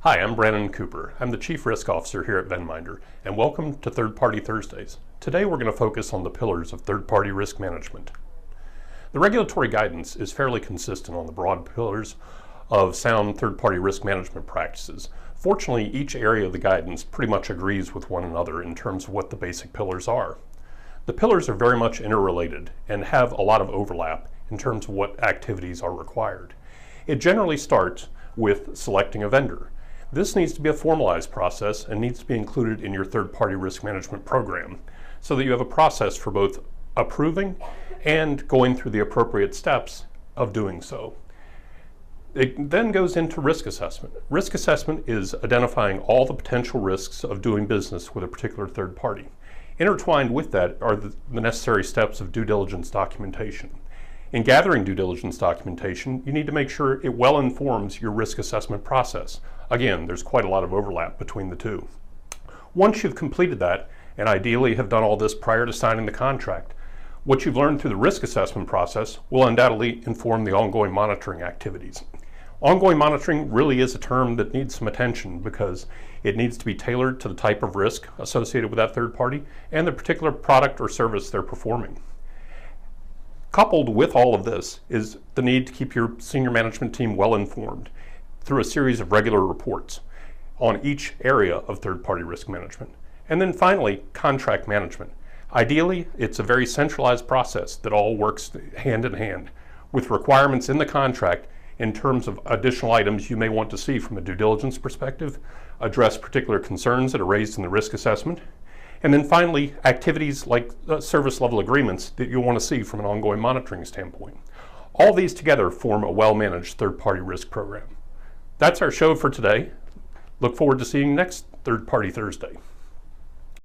Hi, I'm Branan Cooper. I'm the Chief Risk Officer here at Venminder, and welcome to Third Party Thursdays. Today we're going to focus on the pillars of third-party risk management. The regulatory guidance is fairly consistent on the broad pillars of sound third-party risk management practices. Fortunately, each area of the guidance pretty much agrees with one another in terms of what the basic pillars are. The pillars are very much interrelated and have a lot of overlap in terms of what activities are required. It generally starts with selecting a vendor. This needs to be a formalized process and needs to be included in your third-party risk management program so that you have a process for both approving and going through the appropriate steps of doing so. It then goes into risk assessment. Risk assessment is identifying all the potential risks of doing business with a particular third party. Intertwined with that are the necessary steps of due diligence documentation. In gathering due diligence documentation, you need to make sure it well informs your risk assessment process. Again, there's quite a lot of overlap between the two. Once you've completed that, and ideally have done all this prior to signing the contract, what you've learned through the risk assessment process will undoubtedly inform the ongoing monitoring activities. Ongoing monitoring really is a term that needs some attention because it needs to be tailored to the type of risk associated with that third party and the particular product or service they're performing. Coupled with all of this is the need to keep your senior management team well informed through a series of regular reports on each area of third-party risk management. And then finally, contract management. Ideally, it's a very centralized process that all works hand in hand with requirements in the contract in terms of additional items you may want to see from a due diligence perspective, address particular concerns that are raised in the risk assessment, and then finally, activities like service level agreements that you'll want to see from an ongoing monitoring standpoint. All these together form a well-managed third-party risk program. That's our show for today. Look forward to seeing you next Third Party Thursday.